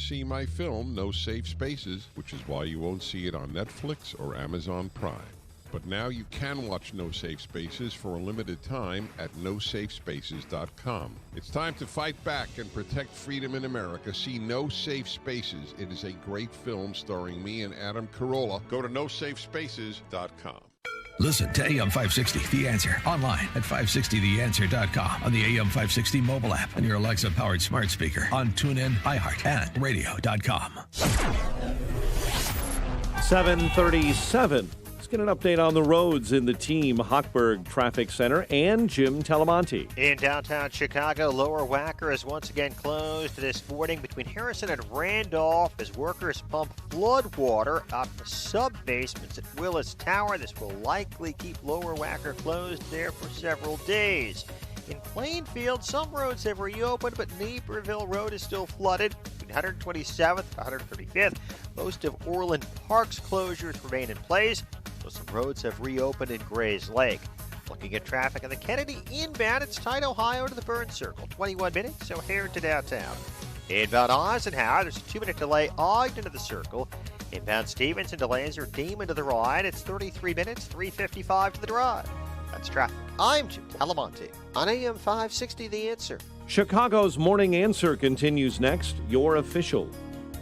see my film, No Safe Spaces, which is why you won't see it on Netflix or Amazon Prime. But now you can watch No Safe Spaces for a limited time at nosafespaces.com. It's time to fight back and protect freedom in America. See No Safe Spaces. It is a great film starring me and Adam Carolla. Go to nosafespaces.com. Listen to AM 560, The Answer, online at 560theanswer.com, on the AM 560 mobile app, on your Alexa-powered smart speaker, on TuneIn, iHeart, and radio.com. 7:37. Let's get an update on the roads in the Team Hochberg Traffic Center and Jim Talamonte. In downtown Chicago, Lower Wacker is once again closed this morning between Harrison and Randolph as workers pump flood water out of the sub-basements at Willis Tower. This will likely keep Lower Wacker closed there for several days. In Plainfield, some roads have reopened, but Naperville Road is still flooded between 127th and 135th. Most of Orland Park's closures remain in place, though some roads have reopened in Grays Lake. Looking at traffic on the Kennedy inbound, it's tight Ohio to the Burn Circle, 21 minutes, O'Hare to downtown. Inbound Eisenhower, there's a 2-minute delay, Ogden to the Circle. Inbound Stevenson delays are Demon to the right. It's 33 minutes, 3:55 to the drive. That's traffic. I'm Jim Talamonte on AM 560, The Answer. Chicago's Morning Answer continues next. Your official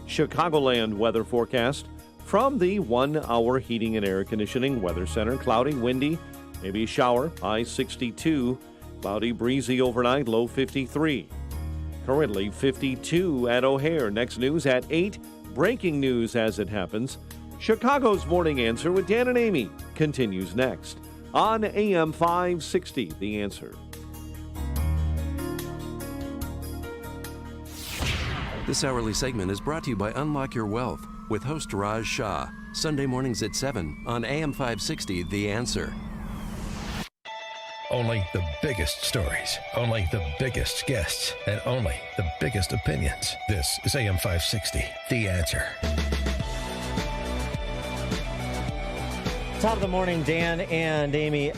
Chicagoland weather forecast from the 1 Hour Heating and Air Conditioning Weather Center. Cloudy, windy, maybe a shower, high 62. Cloudy, breezy overnight, low 53. Currently 52 at O'Hare. Next news at 8. Breaking news as it happens. Chicago's Morning Answer with Dan and Amy continues next on AM 560, The Answer. This hourly segment is brought to you by Unlock Your Wealth with host Raj Shah. Sunday mornings at 7 on AM 560, The Answer. Only the biggest stories, only the biggest guests, and only the biggest opinions. This is AM 560, The Answer. Top of the morning, Dan and Amy.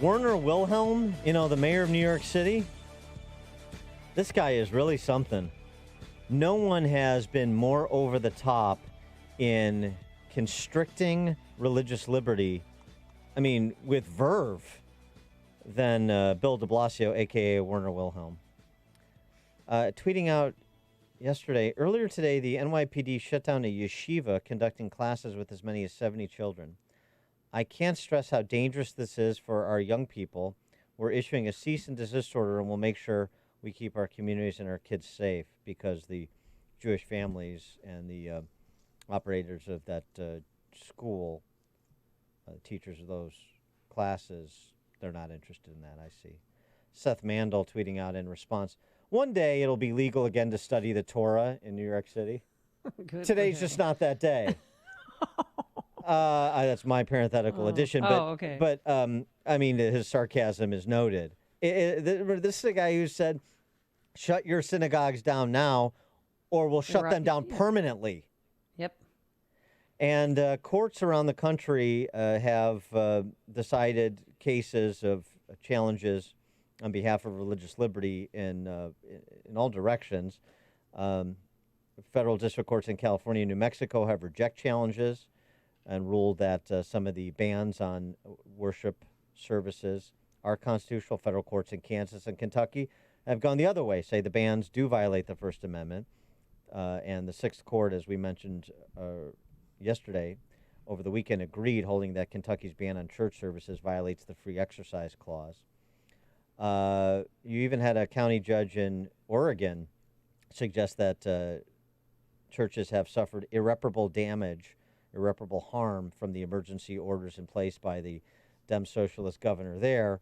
Werner Wilhelm, the mayor of New York City, this guy is really something. No one has been more over the top in constricting religious liberty, with verve, than Bill de Blasio, a.k.a. Werner Wilhelm. Tweeting out earlier today, the NYPD shut down a yeshiva conducting classes with as many as 70 children. I can't stress how dangerous this is for our young people. We're issuing a cease and desist order, and we'll make sure we keep our communities and our kids safe, because the Jewish families and the operators of that school, teachers of those classes, they're not interested in that, I see. Seth Mandel tweeting out in response, one day it'll be legal again to study the Torah in New York City. Today's just not that day. That's my parenthetical addition. But, okay. But, his sarcasm is noted. This is a guy who said, shut your synagogues down now, or we'll shut them down permanently. Yep. And courts around the country have decided cases of challenges on behalf of religious liberty in all directions. Federal district courts in California and New Mexico have rejected challenges and ruled that some of the bans on worship services are constitutional. Federal courts in Kansas and Kentucky have gone the other way, say the bans do violate the First Amendment. And the Sixth Court, as we mentioned yesterday, over the weekend agreed, holding that Kentucky's ban on church services violates the Free Exercise Clause. You even had a county judge in Oregon suggest that churches have suffered irreparable damage, irreparable harm from the emergency orders in place by the Dem Socialist governor there,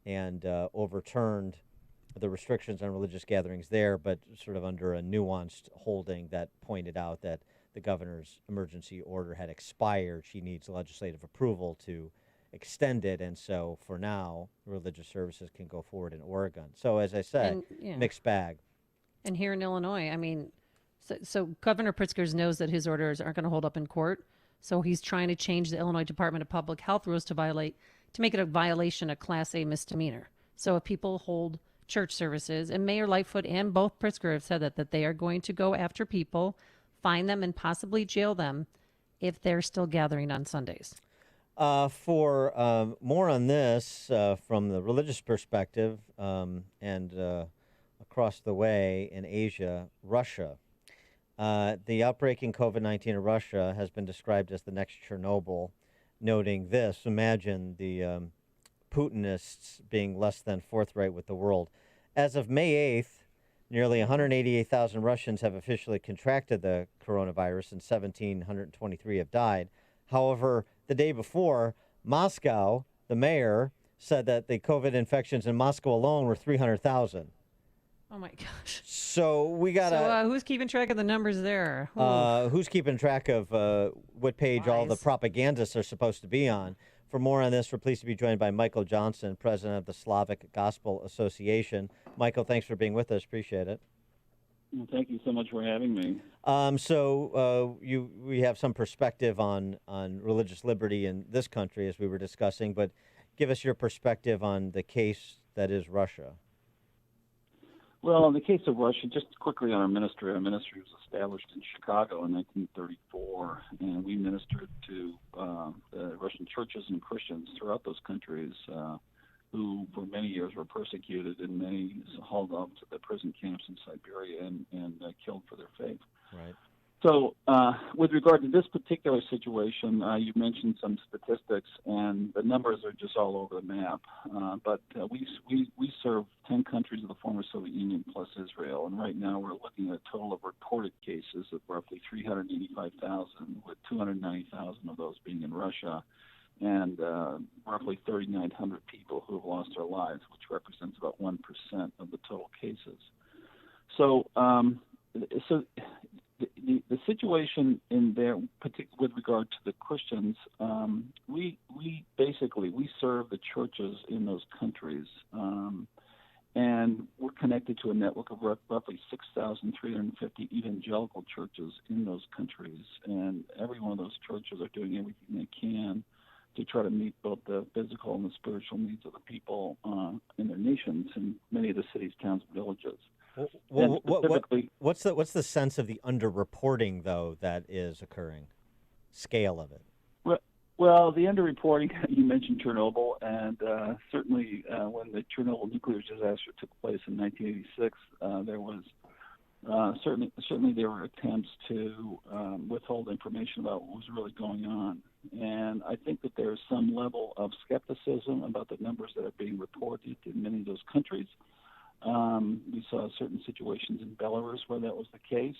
and overturned the restrictions on religious gatherings there, but sort of under a nuanced holding that pointed out that the governor's emergency order had expired. She needs legislative approval to extend it, and so for now, religious services can go forward in Oregon. So as I said, mixed bag. And here in Illinois, so Governor Pritzker knows that his orders aren't going to hold up in court, so he's trying to change the Illinois Department of Public Health rules to make it a violation, a Class A misdemeanor. So if people hold church services. And Mayor Lightfoot and both Pritzker have said that they are going to go after people, find them, and possibly jail them if they're still gathering on Sundays. For more on this from the religious perspective and across the way in Asia, Russia. The outbreak in COVID-19 in Russia has been described as the next Chernobyl, noting this. Imagine the Putinists being less than forthright with the world. As of May 8th, nearly 188,000 Russians have officially contracted the coronavirus and 1,723 have died. However, the day before, Moscow, the mayor, said that the COVID infections in Moscow alone were 300,000. Oh, my gosh. So we got to... So who's keeping track of the numbers there? Who's keeping track of what page all the propagandists are supposed to be on? For more on this, we're pleased to be joined by Michael Johnson, president of the Slavic Gospel Association. Michael, thanks for being with us. Appreciate it. Well, thank you so much for having me. We have some perspective on religious liberty in this country, as we were discussing, but give us your perspective on the case that is Russia. Well, in the case of Russia, just quickly on our ministry was established in Chicago in 1934, and we ministered to Russian churches and Christians throughout those countries who for many years were persecuted, and many hauled off to the prison camps in Siberia and killed for their faith. Right. So with regard to this particular situation, you mentioned some statistics, and the numbers are just all over the map. But we serve 10 countries of the former Soviet Union plus Israel, and right now we're looking at a total of reported cases of roughly 385,000, with 290,000 of those being in Russia, and roughly 3,900 people who have lost their lives, which represents about 1% of the total cases. So the situation in there, with regard to the Christians, we serve the churches in those countries, and we're connected to a network of roughly 6,350 evangelical churches in those countries, and every one of those churches are doing everything they can to try to meet both the physical and the spiritual needs of the people in their nations, in many of the cities, towns, and villages. What's the sense of the underreporting, though, that is occurring? Scale of it? Well, the underreporting, you mentioned Chernobyl, and certainly when the Chernobyl nuclear disaster took place in 1986, there was certainly there were attempts to withhold information about what was really going on. And I think that there's some level of skepticism about the numbers that are being reported in many of those countries. We saw certain situations in Belarus where that was the case,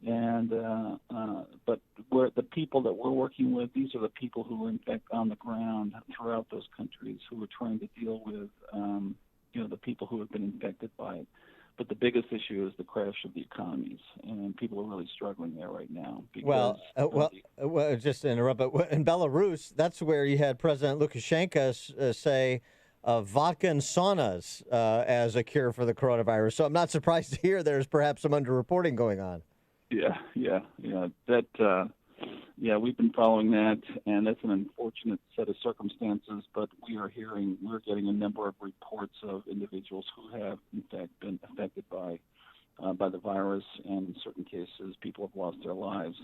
and but where the people that we're working with, these are the people who are in fact on the ground throughout those countries who are trying to deal with the people who have been infected by it. But the biggest issue is the crash of the economies, and people are really struggling there right now. Well, just to interrupt, but in Belarus, that's where you had President Lukashenko say vodka and saunas as a cure for the coronavirus. So I'm not surprised to hear there's perhaps some underreporting going on. Yeah. We've been following that, and that's an unfortunate set of circumstances. But we're getting a number of reports of individuals who have, in fact, been affected by the virus, and in certain cases, people have lost their lives.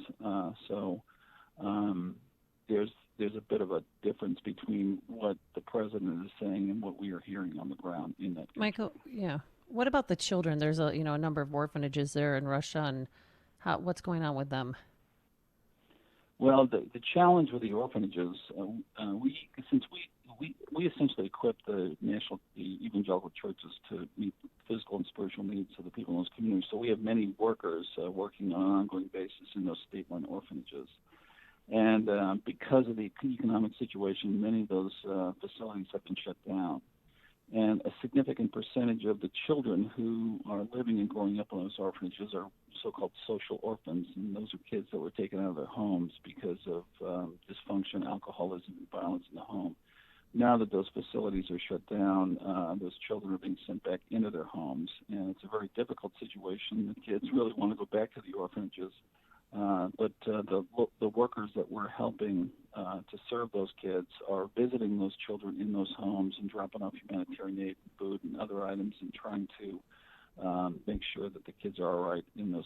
There's a bit of a difference between what the president is saying and what we are hearing on the ground in that country. Michael, yeah. What about the children? There's a number of orphanages there in Russia, and what's going on with them? Well, the challenge with the orphanages, we essentially equip the evangelical churches to meet physical and spiritual needs of the people in those communities. So we have many workers working on an ongoing basis in those state-run orphanages. And because of the economic situation, many of those facilities have been shut down. And a significant percentage of the children who are living and growing up in those orphanages are so-called social orphans, and those are kids that were taken out of their homes because of dysfunction, alcoholism, and violence in the home. Now that those facilities are shut down, those children are being sent back into their homes, and it's a very difficult situation. The kids really want to go back to the orphanages, But the workers that we're helping to serve those kids are visiting those children in those homes and dropping off humanitarian aid, food, and other items, and trying to make sure that the kids are all right in those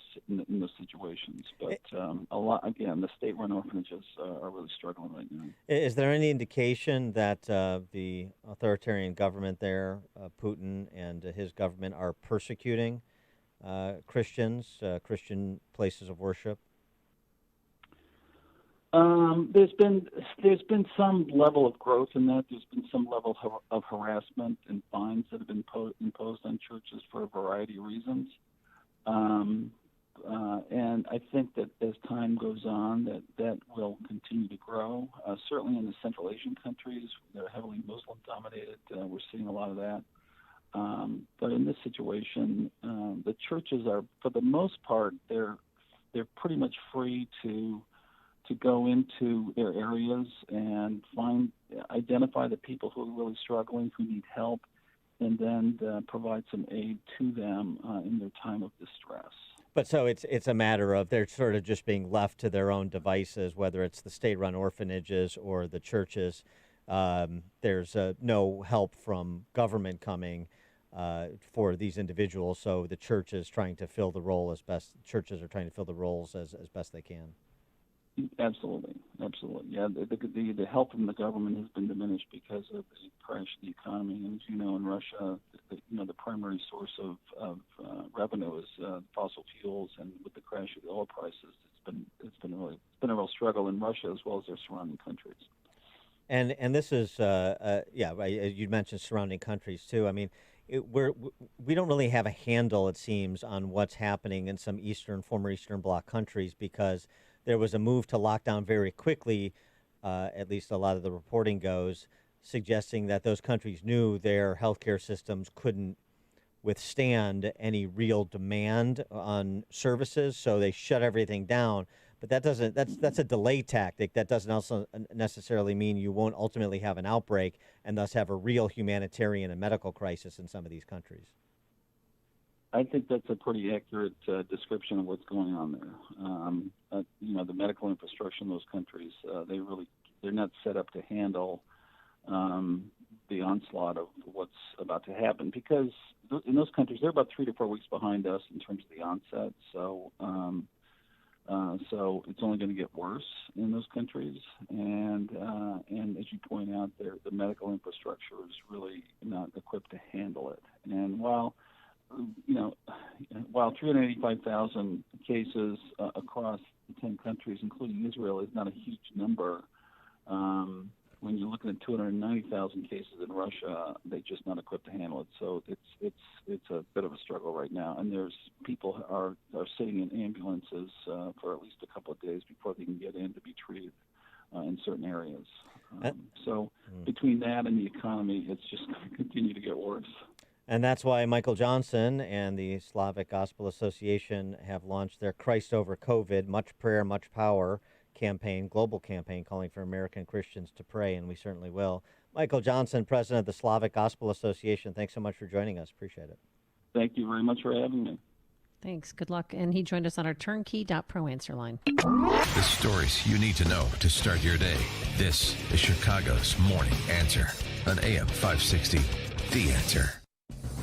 situations. But the state-run orphanages are really struggling right now. Is there any indication that the authoritarian government there, Putin and his government, are persecuting Christians, Christian places of worship? There's been some level of growth in that. There's been some level of harassment and fines that have been imposed on churches for a variety of reasons. And I think that as time goes on, that will continue to grow. Certainly in the Central Asian countries, they're heavily Muslim-dominated. We're seeing a lot of that. But in this situation, the churches are, for the most part, they're pretty much free to go into their areas and identify the people who are really struggling, who need help, and then provide some aid to them in their time of distress. But so it's a matter of they're sort of just being left to their own devices, whether it's the state-run orphanages or the churches. There's no help from government coming for these individuals, so the church is trying to fill the role as best. Churches are trying to fill the roles as best they can. Absolutely. Yeah, the help from the government has been diminished because of the crash of the economy. And as you know, in Russia, the primary source of revenue is fossil fuels, and with the crash of the oil prices, it's been a real struggle in Russia as well as their surrounding countries. And this is you mentioned surrounding countries too. I mean, we don't really have a handle, it seems, on what's happening in some former Eastern Bloc countries, because there was a move to lock down very quickly, at least a lot of the reporting goes, suggesting that those countries knew their healthcare systems couldn't withstand any real demand on services, so they shut everything down. But that's a delay tactic. That doesn't also necessarily mean you won't ultimately have an outbreak and thus have a real humanitarian and medical crisis in some of these countries. I think that's a pretty accurate description of what's going on there. The medical infrastructure in those countries, they're not set up to handle the onslaught of what's about to happen, because in those countries they're about 3 to 4 weeks behind us in terms of the onset. So it's only going to get worse in those countries, and as you point out, the medical infrastructure is really not equipped to handle it. And while 385,000 cases across the 10 countries, including Israel, is not a huge number, when you're looking at 290,000 cases in Russia, they're just not equipped to handle it. So it's a bit of a struggle right now, and there's people are sitting in ambulances for at least a couple of days before they can get in to be treated in certain areas. So between that and the economy, it's just going to continue to get worse. And that's why Michael Johnson and the Slavic Gospel Association have launched their Christ Over COVID, Much Prayer, Much Power campaign, global campaign, calling for American Christians to pray, and we certainly will. Michael Johnson, president of the Slavic Gospel Association, thanks so much for joining us. Appreciate it. Thank you very much for having me. Thanks. Good luck. And he joined us on our turnkey.pro answer line. The stories you need to know to start your day. This is Chicago's Morning Answer on AM 560, The Answer.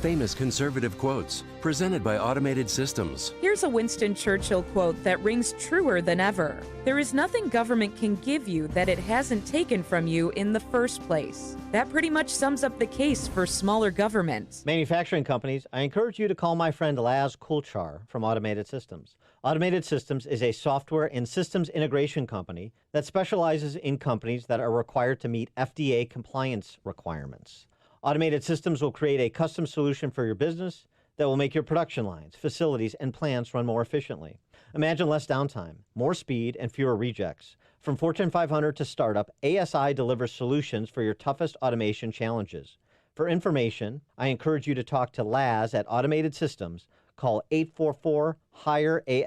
Famous conservative quotes, presented by Automated Systems. Here's a Winston Churchill quote that rings truer than ever. There is nothing government can give you that it hasn't taken from you in the first place. That pretty much sums up the case for smaller government. Manufacturing companies, I encourage you to call my friend Laz Kulchar from Automated Systems. Automated Systems is a software and systems integration company that specializes in companies that are required to meet FDA compliance requirements. Automated Systems will create a custom solution for your business that will make your production lines, facilities, and plants run more efficiently. Imagine less downtime, more speed, and fewer rejects. From Fortune 500 to startup, ASI delivers solutions for your toughest automation challenges. For information, I encourage you to talk to Laz at Automated Systems. Call 844-HIRE-ASI.